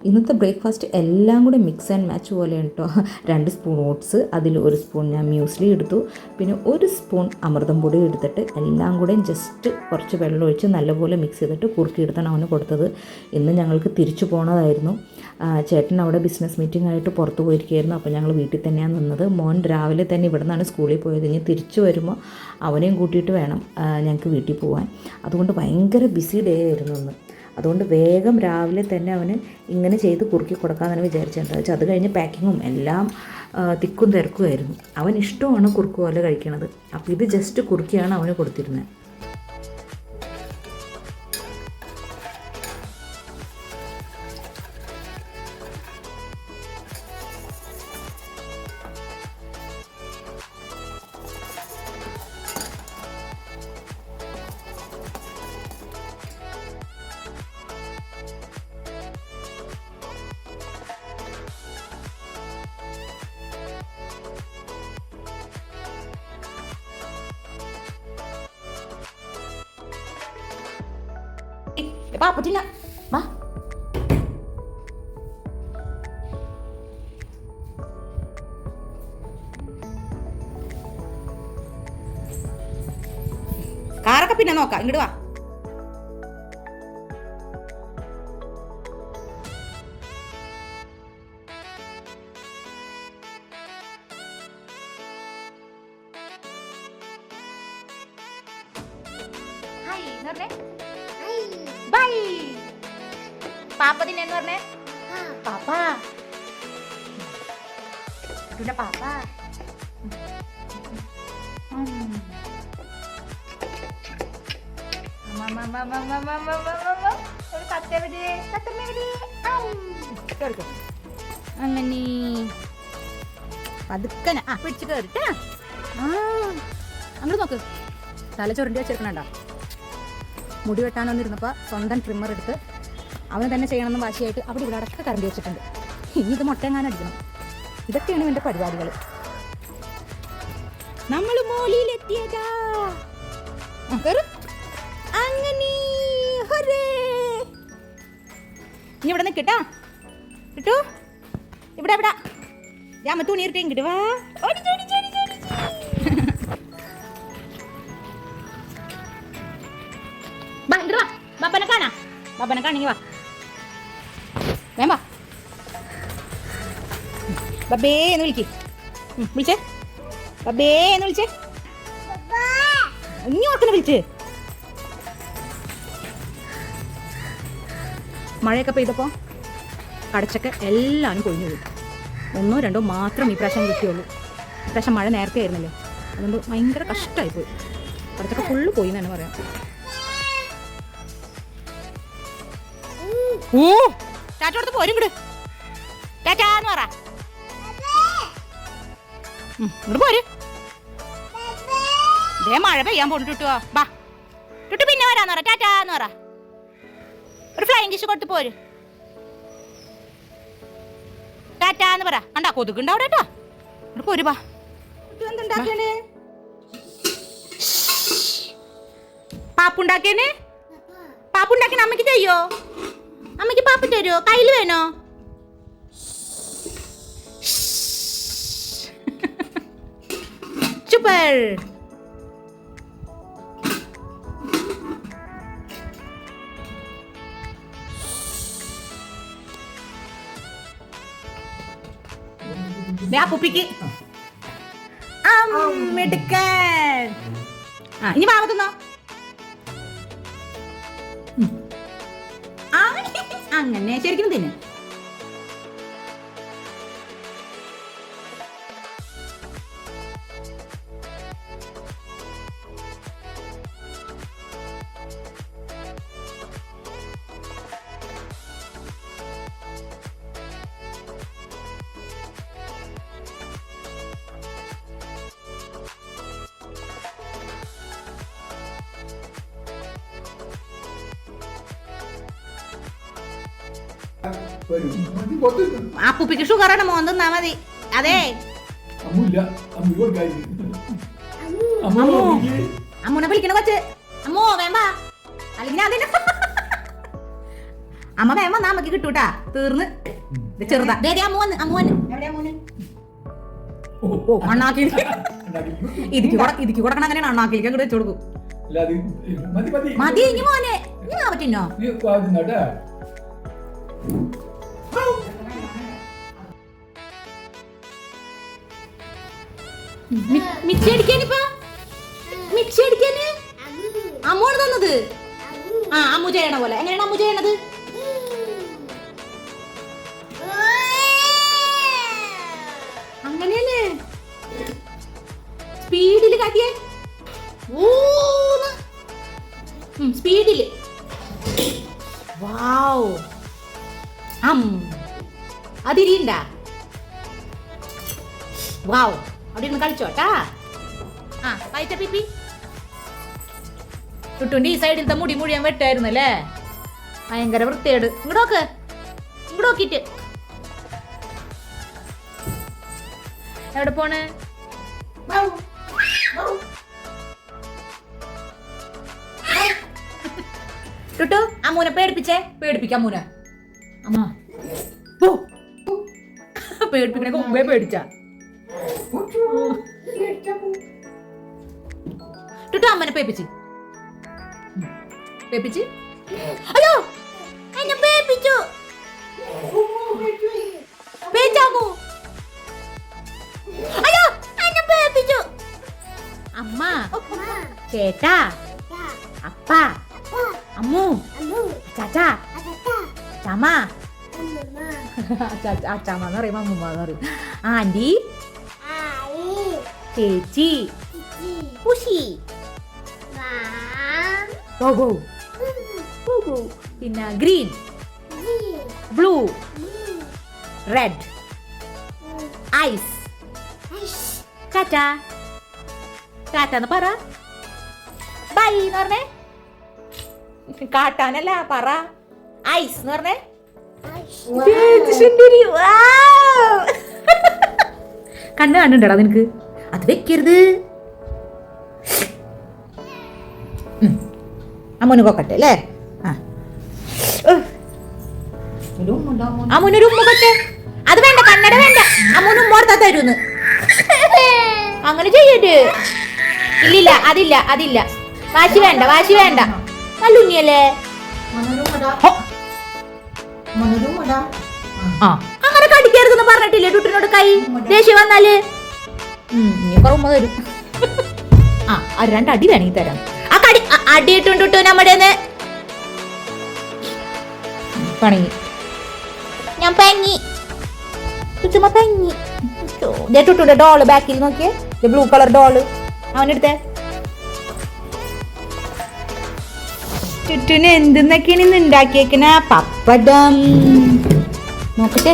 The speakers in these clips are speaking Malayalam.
ഇന്നത്തെ ബ്രേക്ക്ഫാസ്റ്റ് എല്ലാം കൂടെ മിക്സ് ആൻഡ് മാച്ച് പോലെയാണ് കേട്ടോ. 2 സ്പൂൺ ഓട്സ്, അതിൽ 1 സ്പൂൺ ഞാൻ മ്യൂസ്ലി എടുത്തു, പിന്നെ 1 സ്പൂൺ അമൃതം പൊടി എടുത്തിട്ട് എല്ലാം കൂടെ ജസ്റ്റ് കുറച്ച് വെള്ളം ഒഴിച്ച് നല്ലപോലെ മിക്സ് ചെയ്തിട്ട് കുറുക്കിയെടുത്താണ് അവന് കൊടുത്തത്. ഇന്ന് ഞങ്ങൾക്ക് തിരിച്ചു പോകണമായിരുന്നു. ചേട്ടൻ അവിടെ ബിസിനസ് മീറ്റിംഗ് ആയിട്ട് പുറത്ത് പോയിരിക്കുകയായിരുന്നു. അപ്പോൾ ഞങ്ങൾ വീട്ടിൽ തന്നെയാണ് നിന്നത്. മോൻ രാവിലെ തന്നെ ഇവിടെ നിന്നാണ് സ്കൂളിൽ പോയത്. ഇനി തിരിച്ചു വരുമ്പോൾ അവനെയും കൂട്ടിയിട്ട് വേണം ഞങ്ങൾക്ക് വീട്ടിൽ പോകാൻ. അതുകൊണ്ട് ഭയങ്കര ബിസി ഡേ ആയിരുന്നു ഇന്ന്. അതുകൊണ്ട് വേഗം രാവിലെ തന്നെ അവന് ഇങ്ങനെ ചെയ്ത് കുറുക്കി കൊടുക്കാമെന്നാണ് വിചാരിച്ചിട്ടുണ്ടായത്. വെച്ചാൽ അത് കഴിഞ്ഞ് പാക്കിങ്ങും എല്ലാം തിക്കും തിരക്കുമായിരുന്നു. അവൻ ഇഷ്ടമാണ് കുറുക്ക് പോലെ കഴിക്കണത്. അപ്പോൾ ഇത് ജസ്റ്റ് കുറുക്കിയാണ് അവന് കൊടുത്തിരുന്നത്. പാപ്പറ്റില്ല വാ. കാറൊക്കെ പിന്നെ നോക്കാം, ഇങ്ങോട്ട് വാ. പാപ്പതിനെന്ന് പറഞ്ഞേ പാപ്പ പാപ്പ. അങ്ങനെ പതുക്കനെ പിടിച്ച് കയറിട്ടാ. അങ്ങോട്ട് നോക്ക്, തല ചുരണ്ടി വെച്ചെടുക്കണോ. മുടി വെട്ടാനൊന്നിരുന്നപ്പോൾ സ്വന്തം ട്രിമ്മർ എടുത്ത് അവന് തന്നെ ചെയ്യണമെന്ന് വാശിയായിട്ട് അവിടെ ഇവിടെ അടക്ക കറണ്ടി വെച്ചിട്ടുണ്ട്. ഇനി ഇത് മുട്ടയെങ്ങാനും അടിക്കണം. ഇതൊക്കെയാണ് ഇവൻ്റെ പരിപാടികൾ. നമ്മൾ മോളിയിലെത്തിയതാ. അങ്ങനെ ഇനി ഇവിടെ നിൽക്കട്ടാ. കിട്ടൂ ഇവിടെ എവിടാ ഞാൻ തുണി ഇരിട്ടേ ഇങ്ങോട്ട് വാ. ബാബനെ കാണാ, ബാബനെ കാണെങ്കിൽ വാ. വേമ്പാ ബബേ എന്ന് വിളിക്ക്. വിളിച്ചേ ബബേ എന്ന് വിളിച്ചേ. ഇനി ഓർക്കനെ വിളിച്ച്. മഴയൊക്കെ പെയ്തപ്പോൾ കടച്ചൊക്കെ എല്ലാവരും കൊഴിഞ്ഞു പോയി. 1 2 മാത്രം ഈ പ്രാവശ്യം കിട്ടിയുള്ളൂ. ഇപ്രാവശ്യം മഴ നേരത്തെ ആയിരുന്നല്ലോ, അതുകൊണ്ട് ഭയങ്കര കഷ്ടമായിപ്പോയി. കടച്ചൊക്കെ ഫുള്ള് പോയി എന്ന് തന്നെ പറയാം. ടാറ്റ കൊടുത്ത് പോരും ഇങ്ങോട്ട്. ടാറ്റാന്ന് പറ. ഇങ്ങോട്ട് പോര്. ഇതേ മഴ പെയ്യാൻ പോണു ടുട്ടുവോ. ബാ ടുട്ടു പിന്നെ വരാന്ന് പറ. ടാറ്റാന്ന് പറ. ഒരു ഫ്ലൈങ് കിസ് കൊടുത്ത് പോര്. ടാറ്റാന്ന് പറ. കണ്ടാ കൊതുകുണ്ട് അവിടെ കേട്ടോ. ഇങ്ങോട്ട് പോര്. ബാ എന്തുണ്ടാക്കിയാണ് പാപ്പുണ്ടാക്കിയേനെ. പാപ്പുണ്ടാക്കിയ അമ്മയ്ക്ക് ചെയ്യോ? അമ്മയ്ക്ക് പാപ്പ തരുമോ? കയ്യിൽ വേണോ? സൂപ്പർ. അപ്പൂപ്പിക്ക് മിടുക്കൻ. ഇനി മാമ തിന്നോ. അങ്ങനെ ശരിക്കും തിന്നെ. അപ്പൂപ്പിക്ക് ഷുഗറാണ്, മോൻ തിന്നാ മതി. അതെ അമ്മൂനെ വിളിക്കണ കൊച്ച്. അമ്മോ വേണ്ട അല്ലെങ്കിൽ അതിന് അമ്മ വേമ നമുക്ക് കിട്ടൂട്ടാ തീർന്ന് ചെറുതാ അണ്ണാക്കി ഇതിക്ക് കൊടുക്കണം അങ്ങനെയാണ് അണ്ണാക്കിലേക്ക് അങ്ങോട്ട് വെച്ചു കൊടുക്കും മതി ഇനി മോനെ ഇനി പറ്റിന്നോ മിക്സി അടിക്കാനിപ്പാ മിക്സി അടിക്കാന് അമ്മോണ് തന്നത് ആ അമ്മു ചെയ്യണ പോലെ എങ്ങനെയാണ് അമ്മു ചെയ്യണത് അങ്ങനെയല്ലേ സ്പീഡില് കാട്ടിയേ സ്പീഡില് വാവ് അതിരിണ്ട വാവ് അവിടെ ഇരുന്ന് കളിച്ചോട്ടാ ആ വായിച്ച പിപ്പി ചുട്ടുണ്ടി ഈ സൈഡിലത്തെ മുടി മുഴിയാൻ വെട്ടായിരുന്നല്ലേ ഭയങ്കര വൃത്തിയേട് ഇങ്ങോട്ട് നോക്കിട്ട് എവിടെ പോണ് ടുട്ടു അമ്മൂനെ പേടിപ്പിക്കാം അമ്മൂനെ അമ്മ പേടിപ്പിക്കണ മുമ്പേ പേടിച്ച ടുട്ടു അമ്മനെ പേപ്പിച്ച് അയ്യോ എന്നെ പേപ്പിച്ചു പേച്ചാമു അയ്യോ എന്നെ പേപ്പിച്ചു അമ്മ ചേട്ടാ അപ്പ അമ്മു ചാച്ചാ ചാമ ചാമാന്ന് പറയും അമ്മൂമ്മന്ന് പറയും ആന്റി ചേച്ചി ഉഷി പിന്നെ green blue red eyes ta-ta ടാറ്റാന്ന് പറ ബൈ എന്ന് പറഞ്ഞേ കാട്ടാനല്ല പറ ഐസ് എന്ന് പറഞ്ഞേ കണ്ണ് കണ്ടുണ്ടടാ നിനക്ക് അത് വെക്കരുത് അമ്മൂന് കൊക്കട്ടെ അല്ലേ അമ്മൂനൊരു ഉമ്മ കൊട്ടെ അത് വേണ്ട കണ്ണട വേണ്ട അമ്മൂന് ഉമ്മോർത്താ തരൂന്ന് അങ്ങനെ ചെയ്യരുത് ഇല്ലില്ല അതില്ല വാശി വേണ്ട നല്ല ഉണ്ണിയല്ലേ ആ അങ്ങനെ കടിക്കരുതെന്ന് പറഞ്ഞിട്ടില്ലേ ടുട്ടിനോട് കൈ ദേഷ്യം വന്നാല് ഇനിയിപ്പോ ഉമ്മ തരും ആ രണ്ടടി വേണമെങ്കിൽ തരാം ആ കടി അടിയിട്ടുണ്ടു നമ്മുടെ പണങ്ങി ഞാൻ പങ്ങി ചുമ്മാ പങ്ങി ടുട്ടുന്റെ ഡോള് ബാക്കിൽ നോക്കിയേ ബ്ലൂ കളർ ഡോള് അവനെടുത്തേ ചുറ്റിന് എന്തെന്നൊക്കെയാണ് ഇന്ന് ഉണ്ടാക്കിയേക്കണ പപ്പടം നോക്കട്ടെ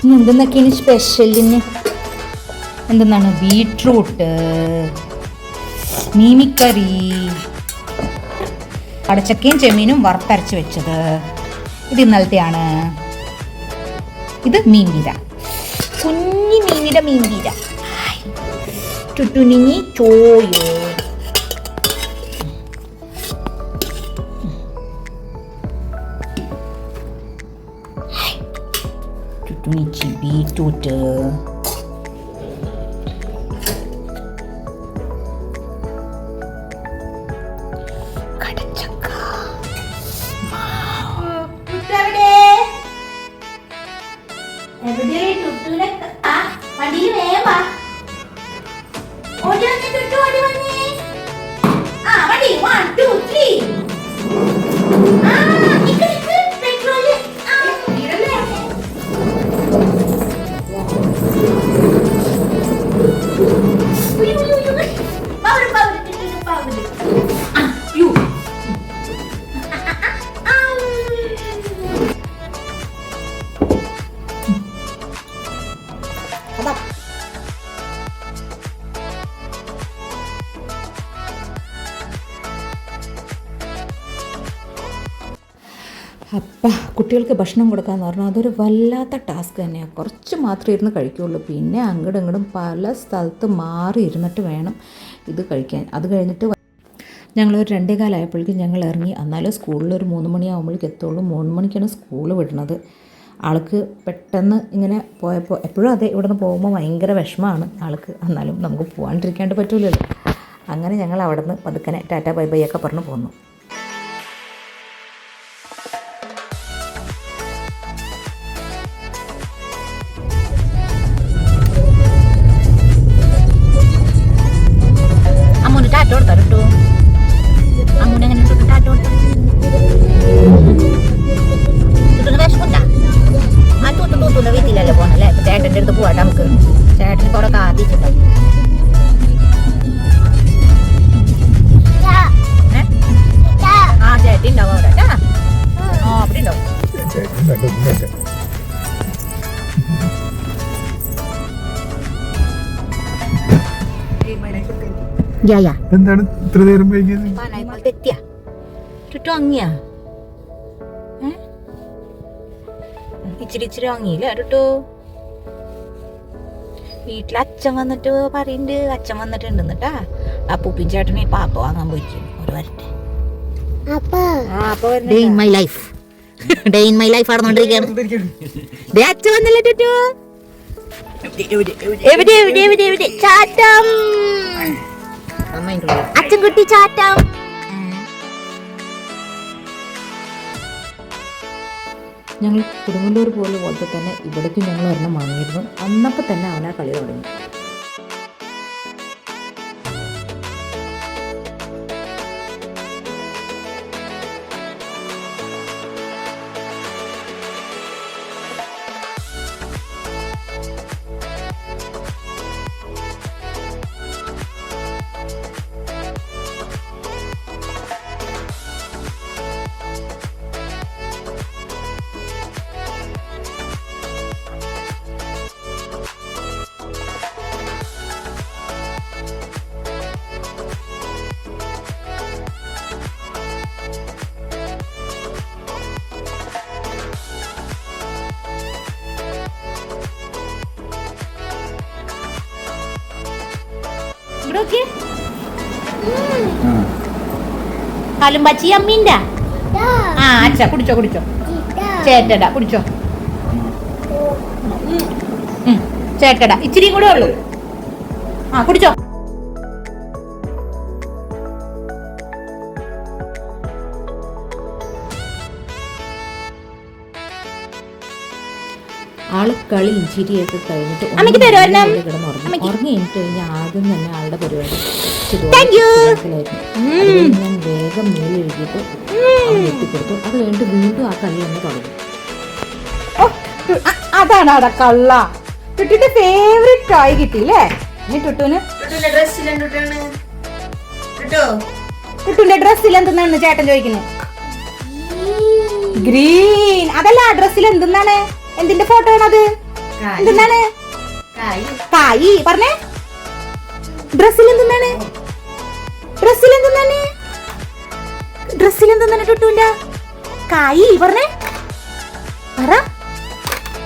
ഇന്ന് എന്തെന്നൊക്കെയാണ് സ്പെഷ്യലിന് എന്തെന്നാണ് ബീട്രൂട്ട് മീമിക്കറി അടച്ചക്കയും ചെമ്മീനും വറുത്തരച്ച് വെച്ചത് ഇത് ഇന്നലത്തെയാണ് ഇത് മീൻപീര കുഞ്ഞി മീൻപീര ചുറ്റുനിങ്ങി ചോയോ ചുറ്റുനിച്ചി ബീട്രൂട്ട് അപ്പം കുട്ടികൾക്ക് ഭക്ഷണം കൊടുക്കാമെന്ന് പറഞ്ഞാൽ അതൊരു വല്ലാത്ത ടാസ്ക് തന്നെയാണ്. കുറച്ച് മാത്രമേ ഇരുന്ന് കഴിക്കുകയുള്ളൂ. പിന്നെ അങ്ങോട്ടും ഇങ്ങോട്ടും പല സ്ഥലത്ത് മാറി ഇരുന്നിട്ട് വേണം ഇത് കഴിക്കാൻ. അത് കഴിഞ്ഞിട്ട് ഞങ്ങളൊരു 2:15 ആയപ്പോഴേക്കും ഞങ്ങൾ ഇറങ്ങി. എന്നാലും സ്കൂളിൽ ഒരു 3 മണിയാകുമ്പോഴേക്കും എത്തുള്ളൂ. 3 മണിക്കാണ് സ്കൂൾ വിടുന്നത്. ആൾക്ക് പെട്ടെന്ന് ഇങ്ങനെ പോയപ്പോൾ എപ്പോഴും അതെ ഇവിടെ നിന്ന് പോകുമ്പോൾ ഭയങ്കര വിഷമമാണ് ആൾക്ക്. എന്നാലും നമുക്ക് പോകാണ്ടിരിക്കാണ്ട് പറ്റൂലല്ലോ. അങ്ങനെ ഞങ്ങൾ അവിടെ നിന്ന് പതുക്കനെ ടാറ്റ ബൈ ബൈ ഒക്കെ പറഞ്ഞ് പോന്നു. അമ്മൂന് ടാറ്റ കൊടുത്താ കേട്ടോ. അമ്മൂന് എങ്ങനെ ടാറ്റ കൊടുത്തു? വിഷമുണ്ടാ? ആ തൂത്തുന്ന വീട്ടിലല്ലേ പോണല്ലേ. ഇപ്പൊ ചേട്ടൻ്റെ അടുത്ത് പോവാട്ടെ നമുക്ക്. ചേട്ടന് കുറെ കാത്തിട്ടുണ്ടോ? ആ ചേട്ടി ഉണ്ടാവും അവിടെ. ആ അവിടെ ഉണ്ടാവും. എന്താണ് ഇത്ര നേരം വൈകിയത്? ചുറ്റും അങ്ങിയാ ഇച്ചിരി വാങ്ങിയില്ല കേട്ടോ. വീട്ടിൽ അച്ഛൻ വന്നിട്ട് പറയുന്നുണ്ട്, അച്ഛൻ വന്നിട്ടുണ്ട് എന്നിട്ടാ. അപ്പൂപ്പിൻ ചേട്ടനെ പാപ്പ വാങ്ങാൻ പോയിരിക്കും. ഒരു വരട്ടെ. ഡേ ഇൻ മൈ ലൈഫ് ആണെന്നോണ്ടിരിക്കുകയാണ്. അച്ഛൻ വന്നില്ല ടുട്ടു. എവിടെ ചാറ്റം അച്ഛൻ കുട്ടി ചാറ്റം. ഞങ്ങൾ കൊടുങ്ങല്ലൂർ പോലത്തെ തന്നെ ഇവിടേക്കും ഞങ്ങൾ ഒരെണ്ണം വാങ്ങിയിരുന്നു. അന്നപ്പോൾ തന്നെ അവനാ കളി തുടങ്ങി. കാലും പച്ചി അമ്മീൻ്റെ ആ അച്ഛാ കുടിച്ചോ ചേട്ടടാ കുടിച്ചോ. ചേട്ടടാ ഇച്ചിരിയും കൂടെ ഉള്ളൂ. ആ കുടിച്ചോ. ആള് കളി ചിരിയൊക്കെ കഴിഞ്ഞിട്ട് ഉറങ്ങി കഴിഞ്ഞാൽ ആദ്യം തന്നെ ആളുടെ പരിപാടി ഞാൻ വേഗം മേലെ എഴുതിയിട്ട് അവൻ എത്തിക്കൊടുത്തു. അത് കഴിഞ്ഞിട്ട് വീണ്ടും ആ കളി തന്നെ തുടങ്ങി. അതാണ് അവിടെ കള്ള. ടുട്ടുന്റെ ഫേവറേറ്റ് ടോയ് കിട്ടിയില്ലേ? ടുട്ടുന്റെ ഡ്രസ്സിൽ എന്തെന്നാണ് ചേട്ടൻ ചോദിക്കുന്നത്? ഗ്രീൻ. അതല്ല ഡ്രസ്സിൽ എന്തെന്നാണ്? എന്തിന്റെ ഫോട്ടോ ആണത്? എന്തെന്നാണ്? കായി പറഞ്ഞേ. ഡ്രസ്സിൽ എന്തെന്നാണ് ടുട്ടുവിന്റെ? കായി പറഞ്ഞേ. പറ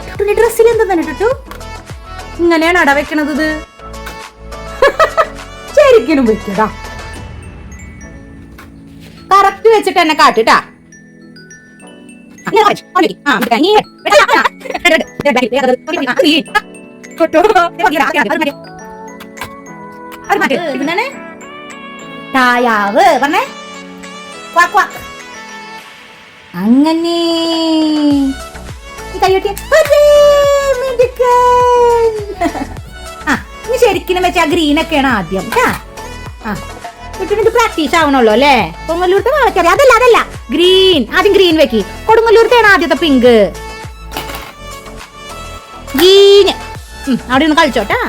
ടുട്ടുവിന്റെ ഡ്രസ്സിൽ എന്തെന്നാണ് ടുട്ടു? ഇങ്ങനെയാണ് അട വെക്കണത്. ഇത് ശരിക്കും വെക്കടാ. കറക്റ്റ് വെച്ചിട്ട് എന്നെ കാട്ടിട്ടാ. ായാവ് പറഞ്ഞേ. അങ്ങനെ ശരിക്കും വെച്ചാ ഗ്രീൻ ഒക്കെയാണ് ആദ്യം. പ്രാക്ടീസ് ആവണല്ലോ അല്ലേ? കൊടുങ്ങല്ലൂരത്തെ വാഴക്കറിയാം. അതല്ല ഗ്രീൻ. ആദ്യം ഗ്രീൻ വെക്കി. കൊടുങ്ങല്ലൂരത്തെയാണ് ആദ്യത്തെ പിങ്ക്. ഗ്രീന് അവിടെ ഒന്ന് കളിച്ചോട്ടാ.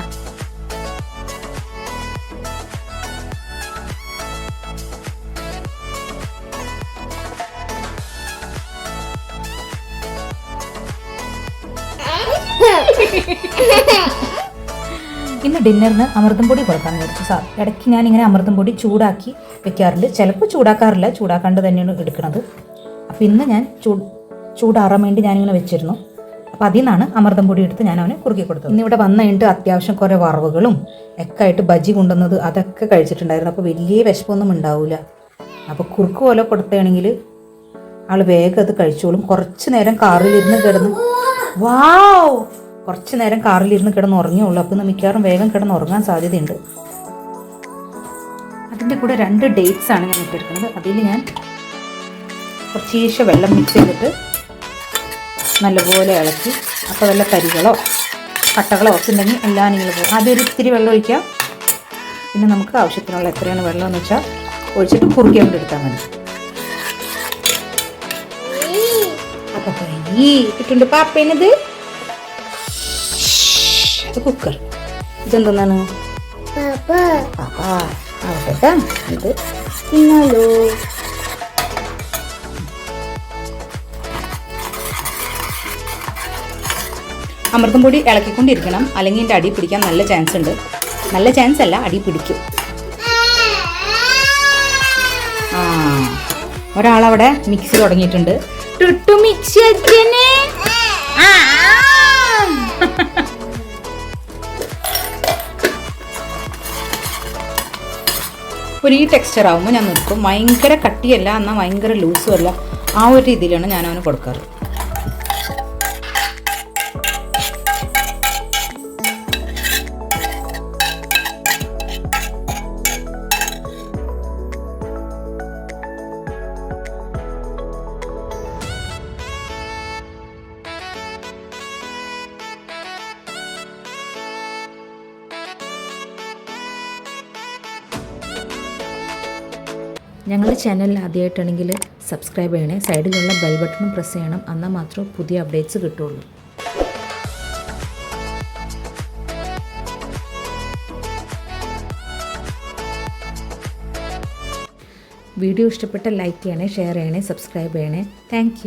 ഇന്ന് ഡിന്നറിന് അമൃതം പൊടി കൊടുക്കാമെന്ന് വിചാരിച്ചു. സാർ ഇടയ്ക്ക് ഞാനിങ്ങനെ അമൃതം പൊടി ചൂടാക്കി വെക്കാറുണ്ട്. ചിലപ്പോൾ ചൂടാക്കാറില്ല, ചൂടാക്കാണ്ട് തന്നെയാണ് എടുക്കുന്നത്. അപ്പോൾ ഇന്ന് ഞാൻ ചൂടാറാൻ വേണ്ടി ഞാനിങ്ങനെ വെച്ചിരുന്നു. അപ്പോൾ അതിൽ നിന്നാണ് അമൃതം പൊടി എടുത്ത് ഞാൻ അവന് കുറുക്കി കൊടുത്തത്. ഇന്നിവിടെ വന്നു കഴിഞ്ഞിട്ട് അത്യാവശ്യം കുറേ വറവുകളും ഒക്കെ ആയിട്ട് ബജി കൊണ്ടുവന്നത് അതൊക്കെ കഴിച്ചിട്ടുണ്ടായിരുന്നു. അപ്പോൾ വലിയ വിശപ്പൊന്നും ഉണ്ടാവില്ല. അപ്പോൾ കുറുക്ക് പോലെ കൊടുക്കുകയാണെങ്കിൽ ആൾ വേഗം അത് കഴിച്ചോളും. കുറച്ച് നേരം കാറിലിരുന്ന് കിടന്ന് കുറച്ച് നേരം കാറിലിരുന്ന് കിടന്ന് ഉറങ്ങിയുള്ളൂ. അപ്പോൾ ഇന്ന് മിക്കവാറും വേഗം കിടന്ന് ഉറങ്ങാൻ സാധ്യതയുണ്ട്. അതിൻ്റെ കൂടെ 2 ഡേറ്റ്സ് ആണ് ഞാൻ ഇട്ടെടുക്കുന്നത്. അതിൽ ഞാൻ കുറച്ച് വെള്ളം മിക്സ് ചെയ്തിട്ട് നല്ലപോലെ ഇളക്കി, അപ്പോൾ വല്ല കരികളോ കട്ടകളോ ഒക്കെ ഉണ്ടെങ്കിൽ എല്ലാം നിങ്ങൾ പോകും. ആദ്യം ഒരു ഇത്തിരി വെള്ളം ഒഴിക്കുക. പിന്നെ നമുക്ക് ആവശ്യത്തിനുള്ള എത്രയാണ് വെള്ളം എന്ന് വെച്ചാൽ ഒഴിച്ചിട്ട് കുറുക്കി കൊണ്ട് എടുത്താൽ മതി. അപ്പോൾ ഇട്ടിട്ടുണ്ട് പാപ്പേനത്. കുക്കർ ഇതെന്താണ്? ആവട്ടെ, ഇത് തിന്നാലോ. അമൃതം പൊടി ഇളക്കിക്കൊണ്ടിരിക്കണം, അല്ലെങ്കിൽ എൻ്റെ അടി പിടിക്കാൻ നല്ല ചാൻസ് ഉണ്ട്. നല്ല ചാൻസ് അല്ല, അടി പിടിക്കും. ഒരാളവിടെ മിക്സി തുടങ്ങിയിട്ടുണ്ട്. ടുട്ടു മിക്സി അച്ഛനെ. ഒരു ഈ ടെക്സ്ചർ ആകുമ്പോൾ ഞാൻ നിർത്തും. ഭയങ്കര കട്ടിയല്ല, എന്നാൽ ഭയങ്കര ലൂസും അല്ല. ആ ഒരു രീതിയിലാണ് ഞാൻ അവന് കൊടുക്കാറ്. ഞങ്ങളുടെ ചാനൽ ആദ്യമായിട്ടാണെങ്കിൽ സബ്സ്ക്രൈബ് ചെയ്യണേ. സൈഡിലുള്ള ബെൽ ബട്ടൺ പ്രസ് ചെയ്യണം. എന്നാൽ മാത്രമേ പുതിയ അപ്ഡേറ്റ്സ് കിട്ടുള്ളൂ. വീഡിയോ ഇഷ്ടപ്പെട്ട ലൈക്ക് ചെയ്യണേ, ഷെയർ ചെയ്യണേ, സബ്സ്ക്രൈബ് ചെയ്യണേ. താങ്ക്